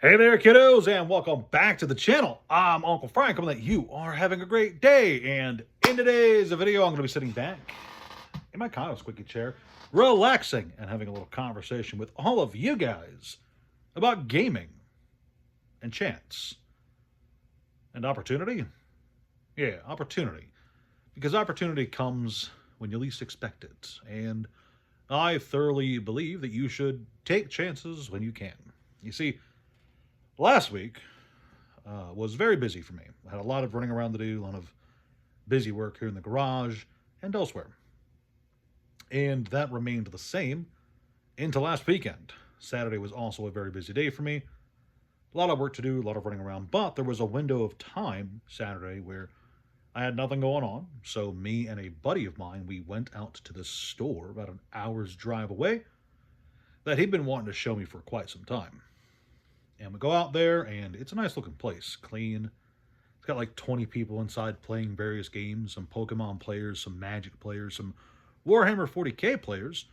Hey there, kiddos, and welcome back to the channel. I'm Uncle Frank, hoping that you are having a great day. And in today's video, I'm going to be sitting back in my kind of squeaky chair, relaxing and having a little conversation with all of you guys about gaming and chance and opportunity. Yeah, opportunity. Because opportunity comes when you least expect it. And I thoroughly believe that you should take chances when you can. You see, last week was very busy for me. I had a lot of running around to do, a lot of busy work here in the garage and elsewhere. And that remained the same into last weekend. Saturday was also a very busy day for me. A lot of work to do, a lot of running around, but there was a window of time Saturday where I had nothing going on. So me and a buddy of mine, we went out to this store about an hour's drive away that he'd been wanting to show me for quite some time. And we go out there, and it's a nice looking place, clean. It's got like 20 people inside playing various games, some Pokemon players, some Magic players, some Warhammer 40K players.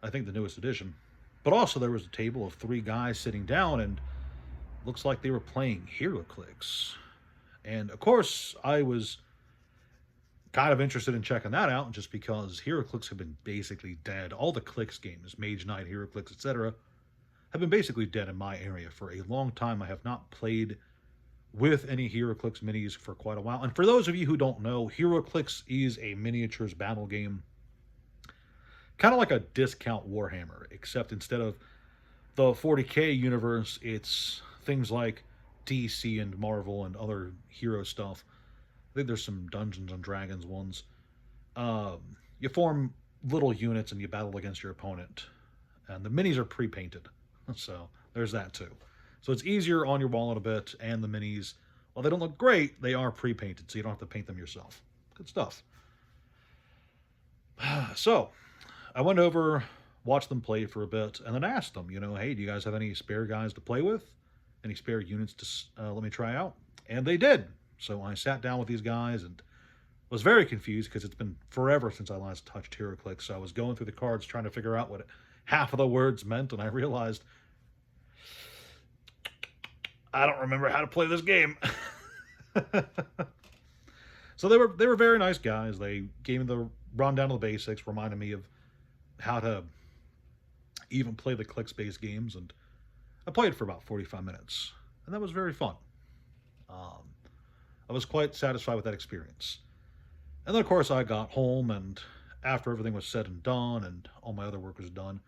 I think the newest edition. But also there was a table of 3 guys sitting down, and looks like they were playing HeroClix. And of course, I was kind of interested in checking that out, just because HeroClix have been basically dead. All the Clicks games, Mage Knight, HeroClix, etc., have been basically dead in my area for a long time. I have not played with any HeroClix minis for quite a while. And for those of you who don't know, HeroClix is a miniatures battle game, kind of like a discount Warhammer, except instead of the 40K universe, it's things like DC and Marvel and other hero stuff. I think there's some Dungeons and Dragons ones. You form little units and you battle against your opponent. And the minis are pre-painted. So there's that too. So it's easier on your wallet a bit, and the minis, while they don't look great, they are pre-painted, so you don't have to paint them yourself. Good stuff. So I went over, watched them play for a bit, and then asked them, hey, do you guys have any spare guys to play with? Any spare units to let me try out? And they did. So I sat down with these guys and was very confused because it's been forever since I last touched HeroClix. So I was going through the cards trying to figure out what half of the words meant, and I realized I don't remember how to play this game. So they were very nice guys. They gave me the rundown of the basics, reminded me of how to even play the clicks-based games, and I played for about 45 minutes, and that was very fun. I was quite satisfied with that experience. And then, of course, I got home, and after everything was said and done, and all my other work was done,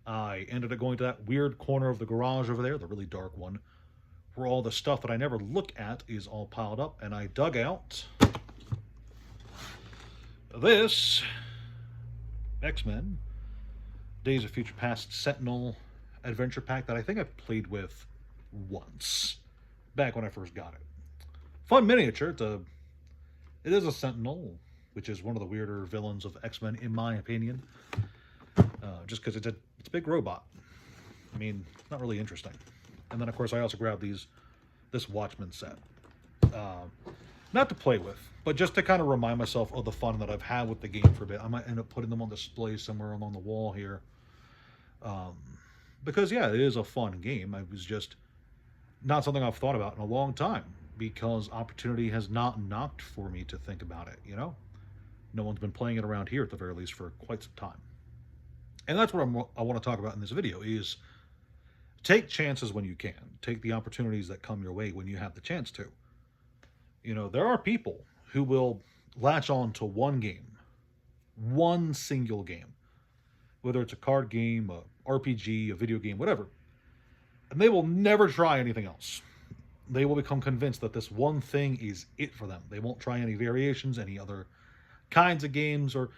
I ended up going to that weird corner of the garage over there, the really dark one, where all the stuff that I never look at is all piled up, and I dug out this X-Men Days of Future Past Sentinel adventure pack that I think I've played with once, back when I first got it. Fun miniature. It is a Sentinel, which is one of the weirder villains of X-Men, in my opinion. Just because it's a big robot. I mean, not really interesting. And then, of course, I also grabbed this Watchmen set. Not to play with, but just to kind of remind myself of the fun that I've had with the game for a bit. I might end up putting them on display somewhere along the wall here. Because, yeah, it is a fun game. It was just not something I've thought about in a long time, because opportunity has not knocked for me to think about it, No one's been playing it around here, at the very least, for quite some time. And that's what I want to talk about in this video, is take chances when you can. Take the opportunities that come your way when you have the chance to. There are people who will latch on to one game, one single game, whether it's a card game, a RPG, a video game, whatever, and they will never try anything else. They will become convinced that this one thing is it for them. They won't try any variations, any other kinds of games, or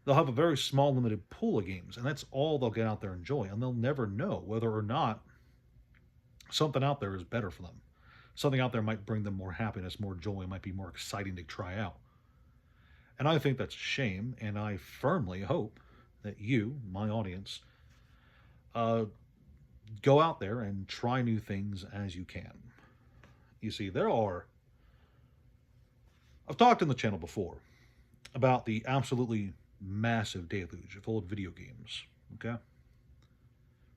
they'll have a very small, limited pool of games, and that's all they'll get out there and enjoy, and they'll never know whether or not something out there is better for them. Something out there might bring them more happiness, more joy, might be more exciting to try out. And I think that's a shame, and I firmly hope that you, my audience, go out there and try new things as you can. You see, I've talked in the channel before about the absolutely massive deluge of old video games, okay?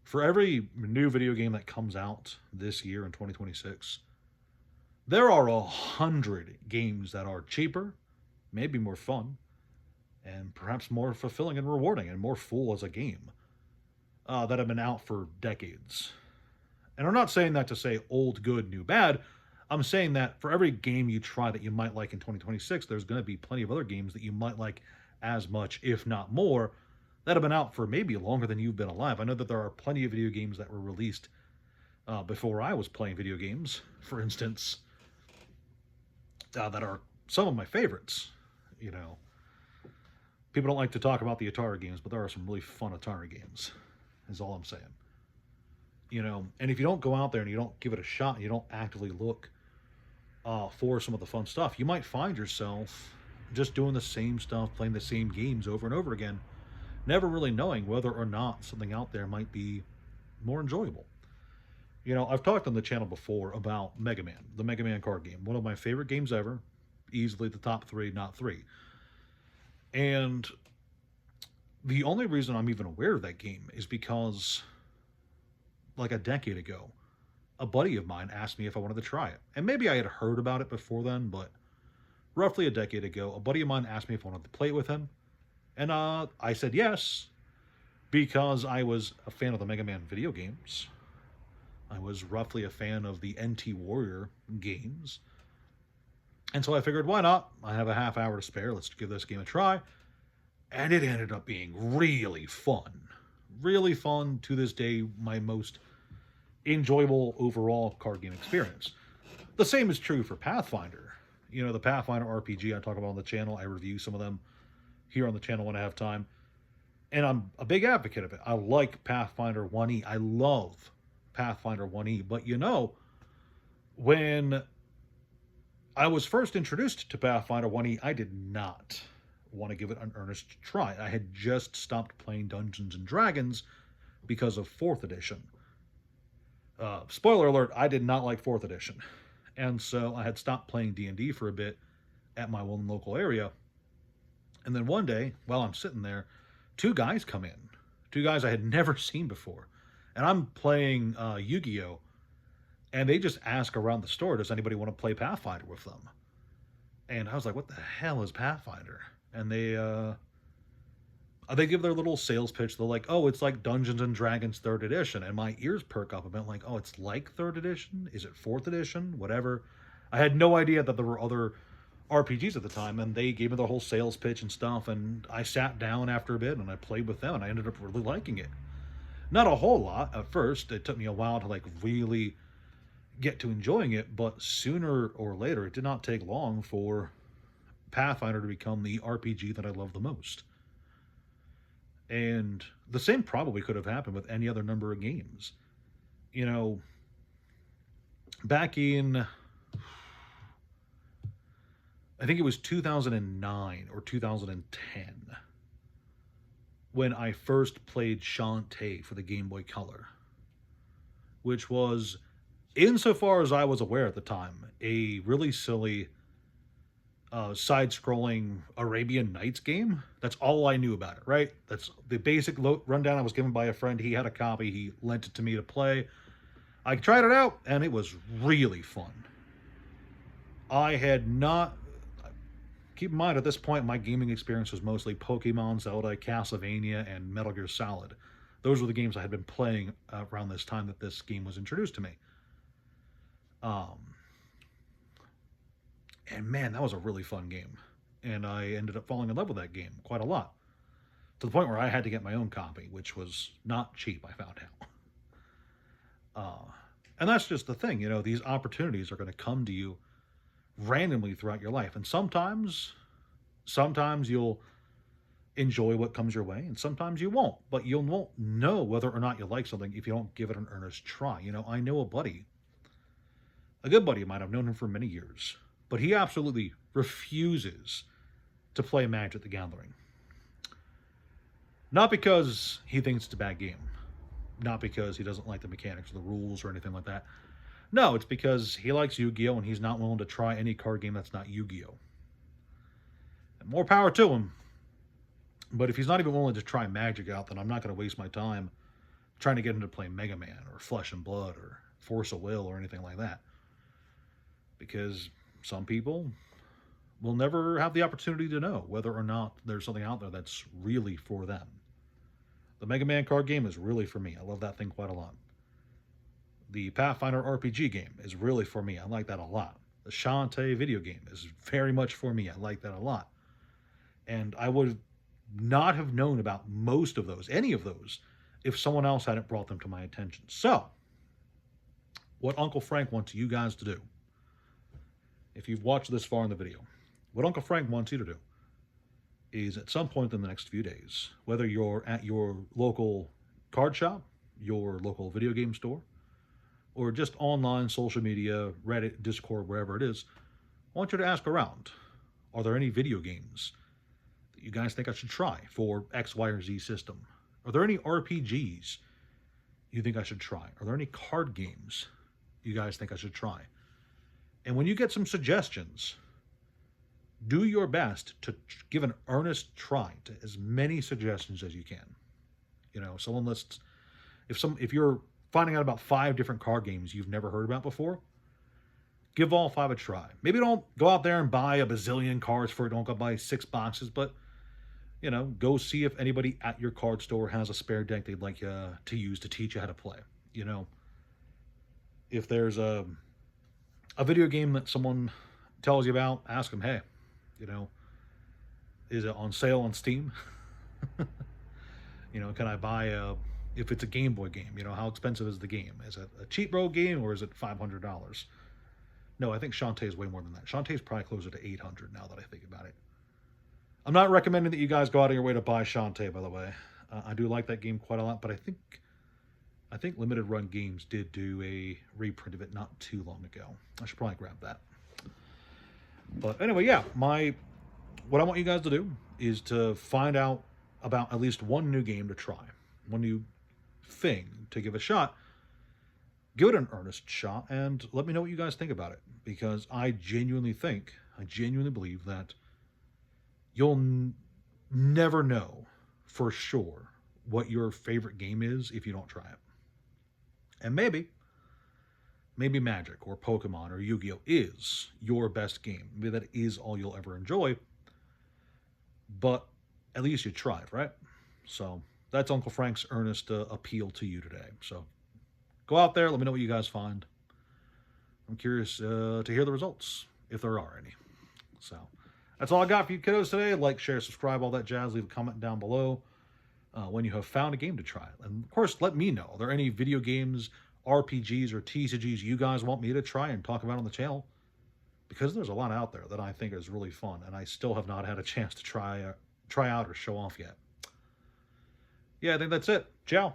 For every new video game that comes out this year in 2026, there are 100 games that are cheaper, maybe more fun, and perhaps more fulfilling and rewarding and more full as a game that have been out for decades. And I'm not saying that to say old good, new bad. I'm saying that for every game you try that you might like in 2026, there's going to be plenty of other games that you might like as much, if not more, that have been out for maybe longer than you've been alive. I know that there are plenty of video games that were released before I was playing video games, for instance, that are some of my favorites. You know, people don't like to talk about the Atari games, but there are some really fun Atari games, is all I'm saying. You know, and if you don't go out there and you don't give it a shot, and you don't actively look for some of the fun stuff, you might find yourself just doing the same stuff, playing the same games over and over again, never really knowing whether or not something out there might be more enjoyable. You know, I've talked on the channel before about Mega Man, the Mega Man card game, one of my favorite games ever, easily the top three, not three. And the only reason I'm even aware of that game is because, like a decade ago, a buddy of mine asked me if I wanted to try it. And maybe I had heard about it before then, but roughly a decade ago, a buddy of mine asked me if I wanted to play it with him. And I said yes, because I was a fan of the Mega Man video games. I was roughly a fan of the NT Warrior games. And so I figured, why not? I have a half hour to spare. Let's give this game a try. And it ended up being really fun. Really fun, to this day, my most enjoyable overall card game experience. The same is true for Pathfinder. You know, the Pathfinder RPG I talk about on the channel. I review some of them here on the channel when I have time. And I'm a big advocate of it. I like Pathfinder 1E. I love Pathfinder 1E. But you know, when I was first introduced to Pathfinder 1E, I did not want to give it an earnest try. I had just stopped playing Dungeons and Dragons because of 4th edition. Spoiler alert, I did not like 4th edition. And so I had stopped playing D&D for a bit at my one local area. And then one day, while I'm sitting there, 2 guys come in. 2 guys I had never seen before. And I'm playing Yu-Gi-Oh! And they just ask around the store, does anybody want to play Pathfinder with them? And I was like, what the hell is Pathfinder? And they give their little sales pitch. They're like, oh, it's like Dungeons and Dragons 3rd edition. And my ears perk up a bit, like, oh, it's like 3rd edition? Is it 4th edition? Whatever. I had no idea that there were other RPGs at the time, and they gave me the whole sales pitch and stuff, and I sat down after a bit, and I played with them, and I ended up really liking it. Not a whole lot at first. It took me a while to, like, really get to enjoying it, but sooner or later, it did not take long for Pathfinder to become the RPG that I love the most. And the same probably could have happened with any other number of games. You know, back in, I think it was 2009 or 2010, when I first played Shantae for the Game Boy Color, which was, insofar as I was aware at the time, a really silly side-scrolling Arabian Nights game. That's all I knew about it, right? That's the basic rundown I was given by a friend. He had a copy. He lent it to me to play. I tried it out, and it was really fun. I had not... Keep in mind, at this point, my gaming experience was mostly Pokemon, Zelda, Castlevania, and Metal Gear Solid. Those were the games I had been playing around this time that this game was introduced to me. And man, that was a really fun game. And I ended up falling in love with that game quite a lot. To the point where I had to get my own copy, which was not cheap, I found out. And that's just the thing, you know, these opportunities are going to come to you randomly throughout your life. And sometimes you'll enjoy what comes your way, and sometimes you won't. But you won't know whether or not you like something if you don't give it an earnest try. You know, I know a good buddy of mine, I've known him for many years, but he absolutely refuses to play Magic the Gathering. Not because he thinks it's a bad game. Not because he doesn't like the mechanics or the rules or anything like that. No, it's because he likes Yu-Gi-Oh! And he's not willing to try any card game that's not Yu-Gi-Oh! And more power to him. But if he's not even willing to try Magic out, then I'm not going to waste my time trying to get into playing Mega Man or Flesh and Blood or Force of Will or anything like that. Because some people will never have the opportunity to know whether or not there's something out there that's really for them. The Mega Man card game is really for me. I love that thing quite a lot. The Pathfinder RPG game is really for me. I like that a lot. The Shantae video game is very much for me. I like that a lot. And I would not have known about most of those, any of those, if someone else hadn't brought them to my attention. So, what Uncle Frank wants you guys to do, if you've watched this far in the video, what Uncle Frank wants you to do is at some point in the next few days, whether you're at your local card shop, your local video game store, or just online, social media, Reddit, Discord, wherever it is, I want you to ask around. Are there any video games that you guys think I should try for X, Y, or Z system? Are there any RPGs you think I should try? Are there any card games you guys think I should try? And when you get some suggestions, do your best to give an earnest try to as many suggestions as you can. You know, someone lists, if you're finding out about 5 different card games you've never heard about before, give all 5 a try. Maybe don't go out there and buy a bazillion cards for it. Don't go buy 6 boxes, but, you know, go see if anybody at your card store has a spare deck they'd like to use to teach you how to play. You know, if there's a video game that someone tells you about, ask them, hey, you know, is it on sale on Steam? You know, can I buy if it's a Game Boy game, you know, how expensive is the game? Is it a cheap road game or is it $500? No, I think Shantae is way more than that. Shantae is probably closer to $800 now that I think about it. I'm not recommending that you guys go out of your way to buy Shantae, by the way. I do like that game quite a lot, but I think Limited Run Games did do a reprint of it not too long ago. I should probably grab that. But anyway, yeah, what I want you guys to do is to find out about at least one new game to try, one new thing to give a shot. Give it an earnest shot and let me know what you guys think about it, because I genuinely believe that you'll never know for sure what your favorite game is if you don't try it. And maybe Magic or Pokemon or Yu-Gi-Oh! Is your best game. Maybe that is all you'll ever enjoy. But at least you tried, right? So that's Uncle Frank's earnest appeal to you today. So go out there, let me know what you guys find. I'm curious to hear the results, if there are any. So that's all I got for you kiddos today. Like, share, subscribe, all that jazz. Leave a comment down below when you have found a game to try. And of course, let me know. Are there any video games, RPGs, or TCGs you guys want me to try and talk about on the channel? Because there's a lot out there that I think is really fun, and I still have not had a chance to try out or show off yet. Yeah, I think that's it. Ciao.